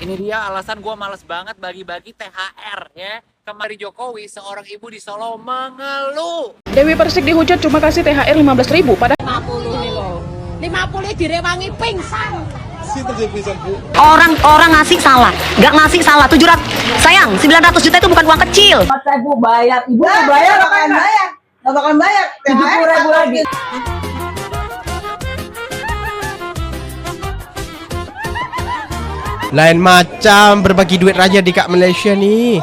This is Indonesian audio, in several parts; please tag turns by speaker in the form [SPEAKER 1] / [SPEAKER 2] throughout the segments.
[SPEAKER 1] Ini dia alasan gue males banget bagi-bagi THR ya. Kemarin Jokowi, seorang ibu di Solo mengeluh.
[SPEAKER 2] Dewi Persik dihujat cuma kasih THR 15.000 pada
[SPEAKER 3] 50 nih loh. 50 direwangi pingsan.
[SPEAKER 4] Orang ngasih salah, nggak ngasih salah 700. Sayang, 900 juta itu bukan uang kecil.
[SPEAKER 3] Masa ibu bayar, ibu bayar bakalan bayar. Nggak bakalan bayar. 70.000 lagi.
[SPEAKER 5] Lain macam berbagi duit raja di kat Malaysia ni.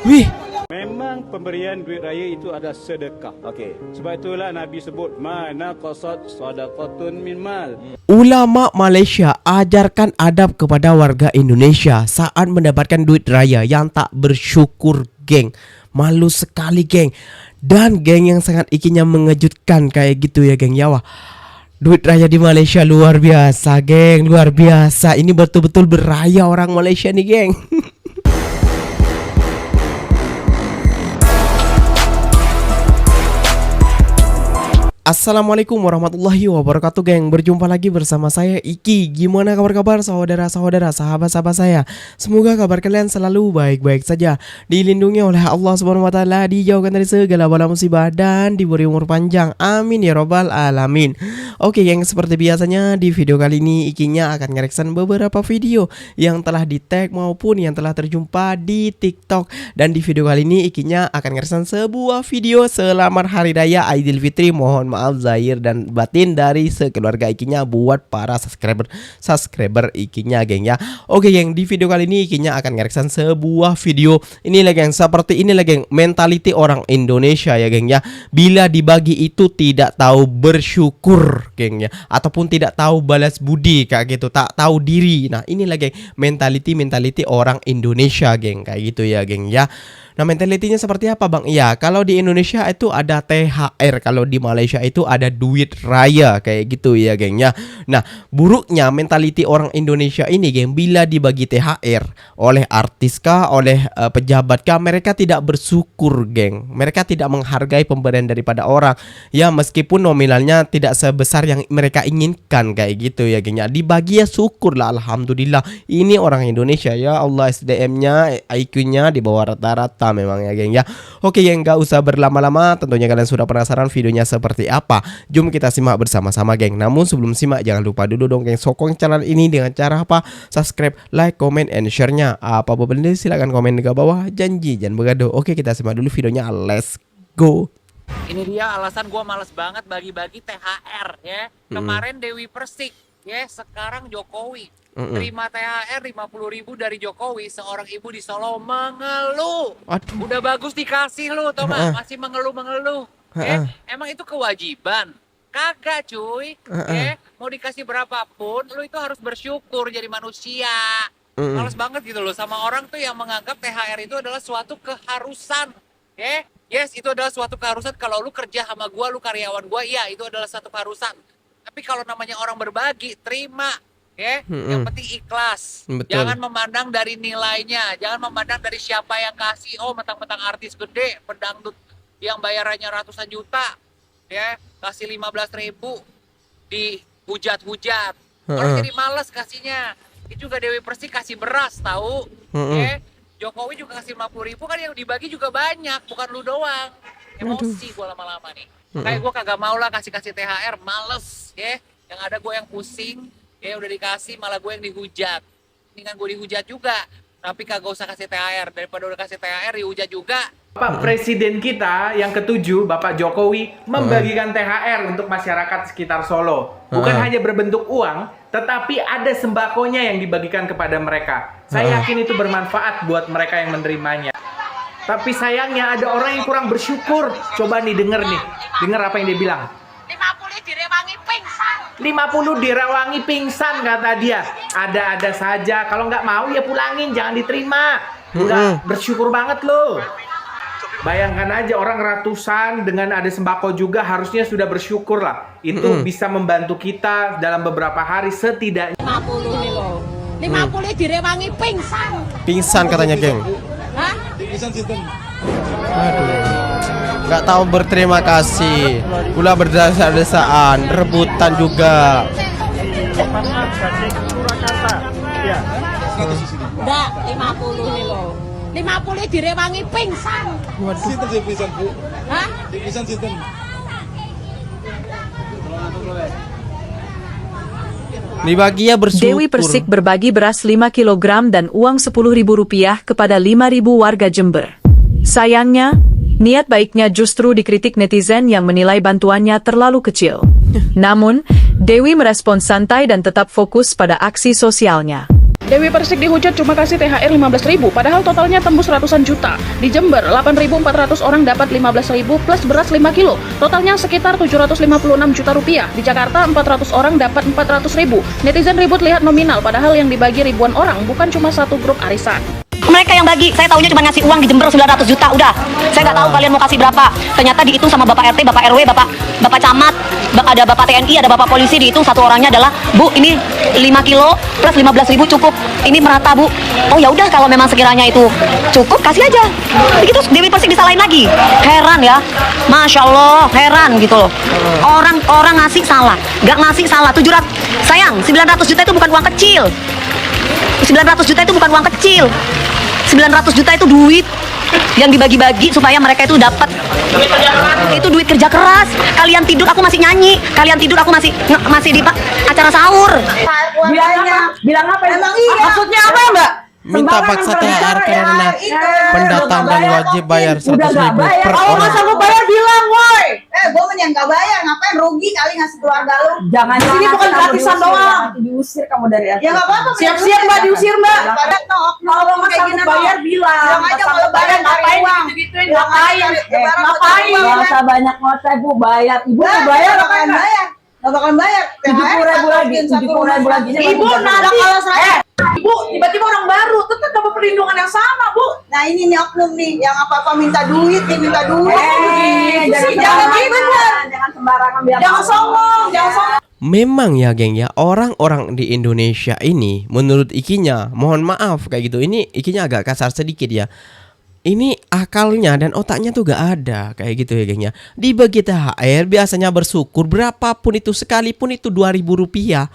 [SPEAKER 5] Wih,
[SPEAKER 6] Memang pemberian duit raya itu adalah sedekah. Okey. Sebab itulah Nabi sebut mana qasad sadaqatun min mal.
[SPEAKER 5] ulama Malaysia ajarkan adab kepada warga Indonesia saat mendapatkan duit raya yang tak bersyukur, geng. Malu sekali, geng. Dan geng yang sangat ikinya mengejutkan kayak gitu ya, geng. Ya wah. Duit raya di Malaysia luar biasa, geng. Luar biasa. Ini betul-betul beraya orang Malaysia nih, geng. Assalamualaikum warahmatullahi wabarakatuh, geng. Berjumpa lagi bersama saya Iki. Gimana kabar-kabar saudara-saudara, sahabat-sahabat saya? Semoga kabar kalian selalu baik-baik saja, dilindungi oleh Allah Subhanahu wa taala, dijauhkan dari segala bala musibah dan diberi umur panjang. Amin ya robbal alamin. Oke, geng, seperti biasanya di video kali ini Ikinya akan ngereksan beberapa video yang telah di-tag maupun yang telah terjumpa di TikTok. Dan di video kali ini Ikinya akan ngereksan sebuah video selamat hari raya Aidilfitri. Mohon maaf zahir dan batin dari sekeluarga Ikinya buat para subscriber Ikinya, geng ya. Oke, geng, di video kali ini Ikinya akan ngereksan sebuah video ini lah, geng. Seperti ini lah, geng, mentality orang Indonesia ya, geng ya. Bila dibagi itu tidak tahu bersyukur, geng ya, ataupun tidak tahu balas budi kayak gitu, tak tahu diri. Nah, inilah, geng, mentality orang Indonesia, geng, kayak gitu ya, geng ya. Nah, mentalitinya seperti apa, Bang? Iya, kalau di Indonesia itu ada THR, kalau di Malaysia itu ada duit raya kayak gitu ya, geng ya. Nah, buruknya mentaliti orang Indonesia ini, geng, bila dibagi THR oleh artis kah, oleh pejabat kah, mereka tidak bersyukur, geng. Mereka tidak menghargai pemberian daripada orang. Ya, meskipun nominalnya tidak sebesar yang mereka inginkan kayak gitu ya, geng ya. Dibagi ya syukurlah, alhamdulillah. Ini orang Indonesia ya, Allah, SDM-nya, IQ-nya di bawah rata-rata memang ya, geng ya. Oke, geng, gak usah berlama-lama. Tentunya kalian sudah penasaran videonya seperti apa. Jom kita simak bersama-sama, geng. Namun sebelum simak, jangan lupa dulu dong, geng, sokong channel ini dengan cara apa? Subscribe, like, comment, and share-nya. Apa benda silahkan komen di bawah. Janji jangan begaduh. Oke, kita simak dulu videonya. Let's go.
[SPEAKER 1] Ini dia alasan gue males banget bagi-bagi THR ya. Kemarin Dewi Persik ya, sekarang Jokowi. Terima THR 50.000 dari Jokowi, seorang ibu di Solo mengeluh.
[SPEAKER 5] Aduh.
[SPEAKER 1] Udah bagus dikasih lu, tau gak? Masih mengeluh-mengeluh. Emang itu kewajiban? Kagak, cuy. Mau dikasih berapapun, lu itu harus bersyukur jadi manusia. Males banget gitu loh sama orang tuh yang menganggap THR itu adalah suatu keharusan. Yes, itu adalah suatu keharusan. Kalau lu kerja sama gua, lu karyawan gua, iya itu adalah satu keharusan. Tapi kalau namanya orang berbagi, terima. Yang penting ikhlas.
[SPEAKER 5] Betul.
[SPEAKER 1] Jangan memandang dari nilainya, jangan memandang dari siapa yang kasih. Oh, mentang-mentang artis gede, pedangdut yang bayarannya ratusan juta, kasih 15.000 dihujat-hujat. Orang jadi males kasihnya. Itu juga Dewi Persik kasih beras, tahu? Jokowi juga kasih 50.000, kan yang dibagi juga banyak, bukan lu doang. Emosi gue lama-lama nih. Kayak gue kagak mau lah kasih THR, males, Yang ada gue yang pusing. Udah dikasih malah gue yang dihujat. Ini kan gue dihujat juga, tapi kagak usah kasih THR. Daripada udah kasih THR dihujat juga.
[SPEAKER 7] Bapak Presiden kita yang ke-7, Bapak Jokowi, membagikan THR untuk masyarakat sekitar Solo. Bukan hanya berbentuk uang, tetapi ada sembakonya yang dibagikan kepada mereka. Saya yakin itu bermanfaat buat mereka yang menerimanya. Tapi sayangnya ada orang yang kurang bersyukur. Coba nih, denger apa yang dia bilang.
[SPEAKER 3] 50 direwangi pingsan.
[SPEAKER 7] 50 direwangi pingsan, kata dia. Ada-ada saja. Kalau nggak mau ya pulangin, jangan diterima. Nggak bersyukur banget loh. Bayangkan aja orang ratusan dengan ada sembako juga, harusnya sudah bersyukur lah. Itu bisa membantu kita dalam beberapa hari setidaknya.
[SPEAKER 3] 50 nih loh. 50 direwangi pingsan.
[SPEAKER 5] Pingsan katanya, geng.
[SPEAKER 3] Hah?
[SPEAKER 5] Aduh. Gak tahu berterima kasih. Pula berdesak-desaan, rebutan juga.
[SPEAKER 8] 100 di sini.
[SPEAKER 9] Enggak, 50 nih loh. 50 direwangi pingsan.
[SPEAKER 8] Sinten sing pisan, Bu?
[SPEAKER 9] Hah?
[SPEAKER 8] Sing pisan sinten?
[SPEAKER 5] Dibagi ya bersyukur.
[SPEAKER 10] Dewi Persik berbagi beras 5 kg dan uang Rp10.000 kepada 5.000 warga Jember. Sayangnya, niat baiknya justru dikritik netizen yang menilai bantuannya terlalu kecil. Namun, Dewi merespons santai dan tetap fokus pada aksi sosialnya.
[SPEAKER 2] Dewi Persik dihujat cuma kasih THR 15.000, padahal totalnya tembus ratusan juta. Di Jember, 8.400 orang dapat 15.000 plus beras 5 kilo. Totalnya sekitar 756 juta rupiah. Di Jakarta, 400 orang dapat 400.000. Netizen ribut lihat nominal, padahal yang dibagi ribuan orang, bukan cuma satu grup arisan.
[SPEAKER 4] Mereka yang bagi, saya tahunya cuma ngasih uang di Jember 900 juta, udah. Saya nggak tahu kalian mau kasih berapa. Ternyata dihitung sama Bapak RT, Bapak RW, Bapak Camat, ada Bapak TNI, ada Bapak Polisi, dihitung satu orangnya adalah, Bu, ini 5 kilo plus 15.000 cukup. Ini merata, Bu. Oh ya udah, kalau memang sekiranya itu cukup, kasih aja. Begitu Dewi Persik disalahin lagi. Heran ya. Masya Allah, heran gitu loh. Orang ngasih salah, nggak ngasih salah. 700, sayang, 900 juta itu bukan uang kecil. 900 juta itu bukan uang kecil. 900 juta itu duit yang dibagi-bagi supaya mereka itu dapat. Itu duit kerja keras. Kalian tidur aku masih nyanyi, kalian tidur aku masih di acara sahur.
[SPEAKER 3] Bilang apa? Emang iya. Maksudnya apa, Mbak?
[SPEAKER 5] Minta paksa THR karena pendatang dan wajib bayar 100.000 per
[SPEAKER 3] Kalau
[SPEAKER 5] orang.
[SPEAKER 3] nggak sanggup bayar bilang, woi. Gue yang nggak bayar, ngapain rugi kali ngasih keluarga lu? Jangan. Di sini bukan gratisan doang. Diusir kamu dari RT. Ya nggak apa-apa. Siap-siap Mbak, diusir Mbak. Kalau nggak sanggup bayar bilang. Bilang aja kalau bayar ngapain gitu-gituin. Ngapain? Nggak usah banyak ngoceh Bu, bayar. Ibu mau bayar apa enggak? Nggak bakalan bayar. 70.000 lagi. 70.000 lagi. Ibu nanti kalau saya. Ibu, tiba-tiba orang baru, tetap dapat perlindungan yang sama, Bu. Nah ini nih oknum nih, yang apa-apa minta duit, dia minta duit. Jangan sembarangan biar. Jangan sombong.
[SPEAKER 5] Memang ya geng ya, orang-orang di Indonesia ini menurut ikinya, mohon maaf kayak gitu, ini ikinya agak kasar sedikit ya. Ini akalnya dan otaknya tuh gak ada kayak gitu ya geng ya. Dibagi THR biasanya bersyukur berapapun itu, sekalipun itu 2.000 rupiah.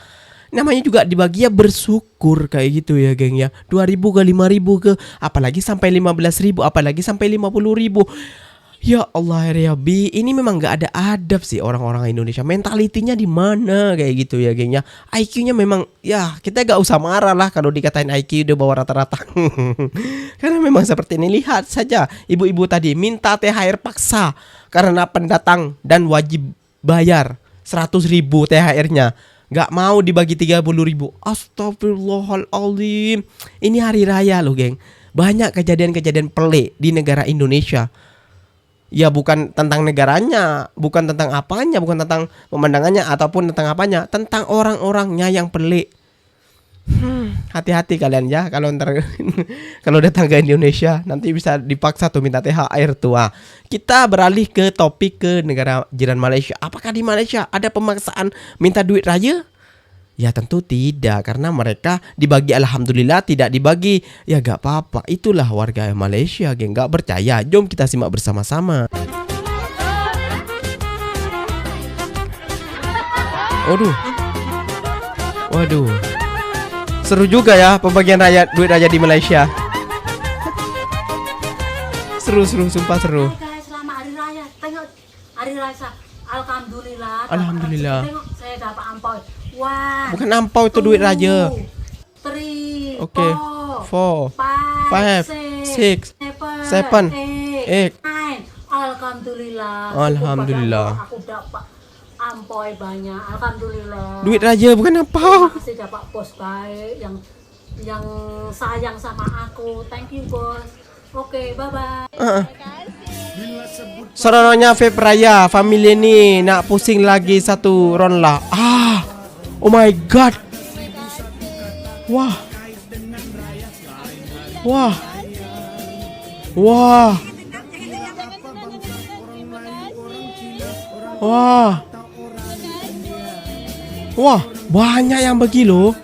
[SPEAKER 5] Namanya juga dibagi ya bersyukur kayak gitu ya geng ya. 2.000 ke 5.000 ke, apalagi sampai 15.000, apalagi sampai 50.000. Ya Allah ya Rabbi, ini memang gak ada adab sih orang-orang Indonesia. Mentalitinya di mana kayak gitu ya geng ya. IQ-nya memang ya kita gak usah marah lah kalau dikatain IQ udah bawah rata-rata. Karena memang seperti ini, lihat saja ibu-ibu tadi minta THR paksa karena pendatang dan wajib bayar 100.000 THR-nya. Gak mau dibagi 30.000. Astagfirullahaladzim. Ini hari raya loh geng. Banyak kejadian-kejadian pelik di negara Indonesia. Ya bukan tentang negaranya, bukan tentang apanya, bukan tentang pemandangannya ataupun tentang apanya, tentang orang-orangnya yang pelik. Hati-hati kalian ya kalau ntar kalau datang ke Indonesia nanti bisa dipaksa tuh minta THR tuh. Kita beralih ke topik ke negara jiran Malaysia. Apakah di Malaysia ada pemaksaan minta duit raya? Ya tentu tidak, karena mereka dibagi alhamdulillah, tidak dibagi ya gak apa-apa. Itulah warga Malaysia, geng. Gak percaya? Jom kita simak bersama-sama. Waduh. Seru juga ya pembagian duit raya di Malaysia. Seru, sumpah seru.
[SPEAKER 9] Guys, selamat hari raya. Tengok hari raya. Alhamdulillah.
[SPEAKER 5] Alhamdulillah.
[SPEAKER 9] Tengok saya dapat ampau. Wah.
[SPEAKER 5] Bukan ampau itu duit raya.
[SPEAKER 9] 3,
[SPEAKER 5] Oke. 4, 5, 6, 7, 8. Alhamdulillah.
[SPEAKER 9] Aku dapat ampau banyak. Alhamdulillah.
[SPEAKER 5] Duit raya bukan ampau.
[SPEAKER 9] Masih dapat bos baik yang sayang sama aku. Thank you bos. Oke, bye-bye.
[SPEAKER 5] Seronoknya vape raya, family ini nak pusing lagi satu round lah. Oh my god. Wah. Wah, banyak yang bagi loh.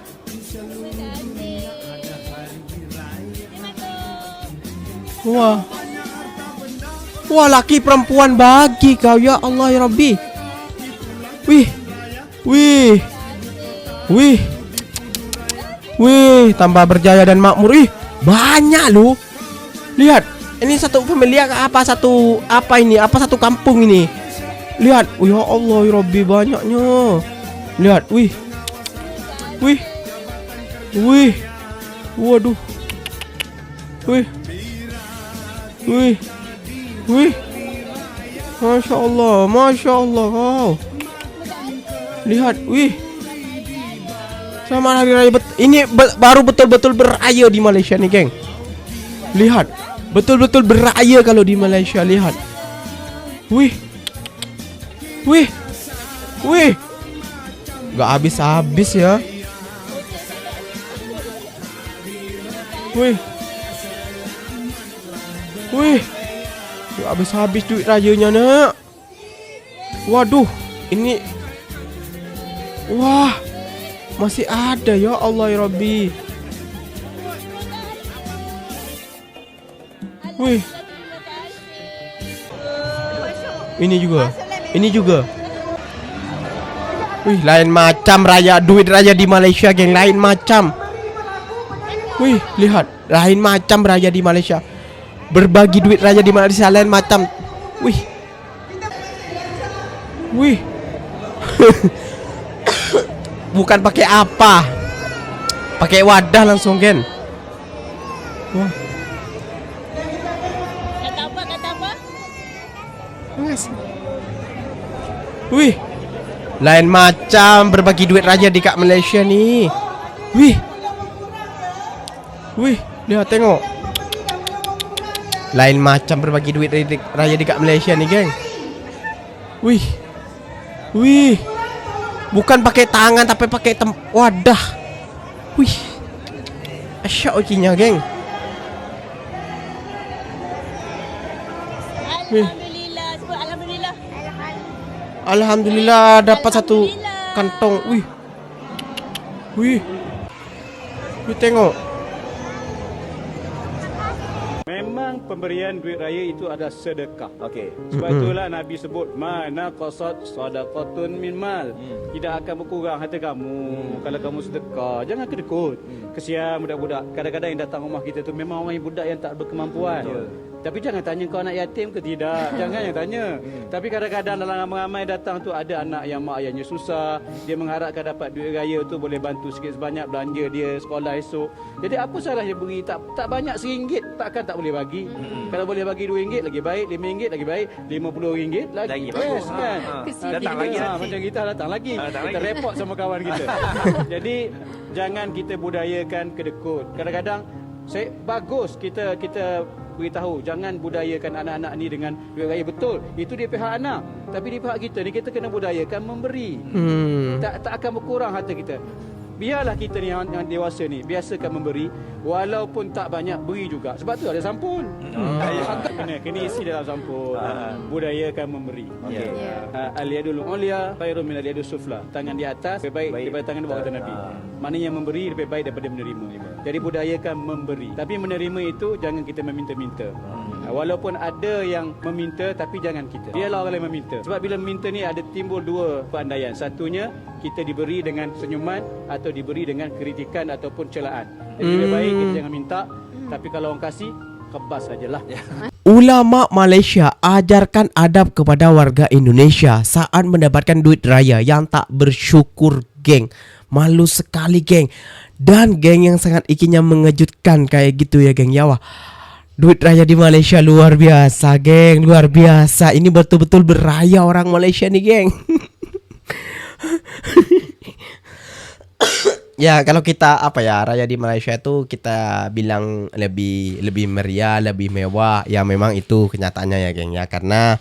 [SPEAKER 5] Wah, laki perempuan bagi kau, ya Allah ya Rabbi. Wih. Wih, tambah berjaya dan makmur. Ih, banyak loh. Lihat, ini satu familia apa satu apa ini? Apa satu kampung ini? Lihat, ya Allah, ya Rabbi, banyaknya. Lihat, wih. Wih. Wih. Waduh. Wih. Wih. Wih. Masya Allah kau. Lihat, wih. Sama hari raya ini baru betul-betul beraya di Malaysia nih, geng. Lihat, betul-betul beraya kalau di Malaysia, lihat. Wih. Wih. Wih. Gak habis-habis ya. Wih. Wih. Gak habis-habis duit rayanya, nak. Waduh, ini. Wah, masih ada, ya Allah ya Rabbi. Wih. Ini juga. Wih, lain macam raya duit raya di Malaysia, geng, lain macam. Wih, lihat, lain macam raya di Malaysia. Berbagi duit raya di Malaysia lain macam. Wih. Wih. Bukan pakai apa, pakai wadah langsung, gen. Wah. Kata apa? Wih, lain macam berbagi duit raja di Kak Malaysia nih. Wih. Wih, lihat, tengok. Lain macam berbagi duit raya di Kak Malaysia nih, geng. Wih. Wih. Bukan pakai tangan tapi pakai wadah. Wih. Asyik okinya, geng.
[SPEAKER 11] Alhamdulillah, sebut alhamdulillah.
[SPEAKER 5] Alhamdulillah dapat satu kantong. Wih. Wih. Wih, tengok.
[SPEAKER 6] Memang pemberian duit raya itu ada sedekah. Okey. Sebab itulah Nabi sebut mana qasad sadaqatun min mal. Tidak akan berkurang harta kamu kalau kamu sedekah. Jangan kedekut. Kesian budak-budak. Kadang-kadang yang datang rumah kita tu memang orang budak yang tak berkemampuan. Tapi jangan tanya kau anak yatim ke tidak. Jangan yang tanya. Tapi kadang-kadang dalam ramai-ramai datang tu ada anak yang mak ayahnya susah. Dia mengharapkan dapat duit raya tu boleh bantu sikit sebanyak belanja dia sekolah esok. Jadi apa salahnya beri tak banyak RM1 takkan tak boleh bagi. Kalau boleh bagi RM2 lagi baik, RM5 lagi baik, RM50 lagi bagus kan. Datang lagi macam kita datang lagi. Kita repot sama kawan kita. Jadi jangan kita budayakan kedekut. Kadang-kadang bagus kita beritahu jangan budayakan anak-anak ni dengan duit raya. Betul, itu di pihak anak, tapi di pihak kita ni kita kena budayakan memberi. Tak akan berkurang harta kita. Biarlah kita ni yang dewasa ni biasakan memberi, walaupun tak banyak, beri juga. Sebab tu ada sampun. Kena isi dalam sampun. Budayakan memberi. Al-yadul ulia khairun min al-yadus sufla. Tangan di atas lebih baik daripada tangan di bawah, kata Nabi. Maknanya memberi lebih baik daripada menerima. Jadi budayakan memberi. Tapi menerima itu jangan kita meminta-minta. Walaupun ada yang meminta, tapi jangan kita. Biarlah orang lain meminta. Sebab bila meminta ni ada timbul dua peandaian. Satunya kita diberi dengan senyuman atau diberi dengan kritikan ataupun celaan. Jadi lebih baik kita jangan minta, tapi kalau orang kasih, kebas sajalah.
[SPEAKER 5] Ulama Malaysia ajarkan adab kepada warga Indonesia saat mendapatkan duit raya yang tak bersyukur, geng. Malu sekali, geng. Dan geng yang sangat ikinya mengejutkan kayak gitu ya, geng. Ya wah. Duit raya di Malaysia luar biasa, geng. Luar biasa. Ini betul-betul beraya orang Malaysia nih, geng. Ya, kalau kita raya di Malaysia itu kita bilang lebih meriah, lebih mewah. Ya memang itu kenyataannya ya, geng ya. Karena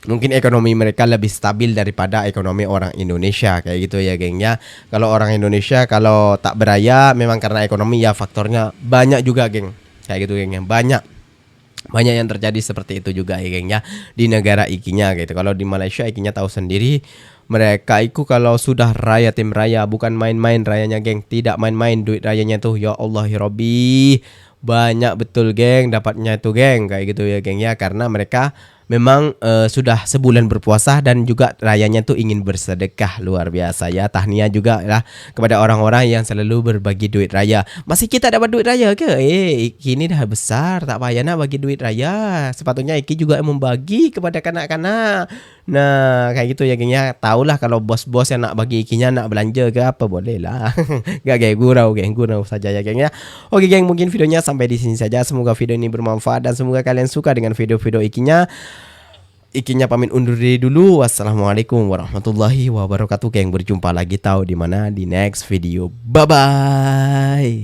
[SPEAKER 5] mungkin ekonomi mereka lebih stabil daripada ekonomi orang Indonesia kayak gitu ya, geng ya. Kalau orang Indonesia kalau tak beraya memang karena ekonomi, ya faktornya banyak juga, geng. Kayak gitu, geng ya. Banyak yang terjadi seperti itu juga ya, geng ya, di negara ikinya gitu. Kalau di Malaysia ikinya tahu sendiri, mereka itu kalau sudah raya tim raya bukan main-main rayanya, geng. Tidak main-main duit rayanya tuh, ya Allah ya Rabbi. banyak betul geng dapatnya itu geng kayak gitu ya geng ya, karena mereka memang sudah sebulan berpuasa dan juga rayanya tuh ingin bersedekah. Luar biasa ya, tahniah juga lah kepada orang-orang yang selalu berbagi duit raya. Masih kita dapat duit raya ke? Iki ini dah besar, tak payah nak bagi duit raya. Sepatutnya Iki juga membagi kepada kanak-kanak. Nah kayak gitu ya geng ya. Taulah kalau bos-bos yang nak bagi Ikinya nak belanja ke apa, boleh lah. Gak geng, gurau saja ya geng ya. Oke geng, mungkin videonya sampai di sini saja. Semoga video ini bermanfaat dan semoga kalian suka dengan video-video Ikinya. Ikinya pamit undur diri dulu. Wassalamualaikum warahmatullahi wabarakatuh geng. Berjumpa lagi tahu di mana di next video. Bye bye.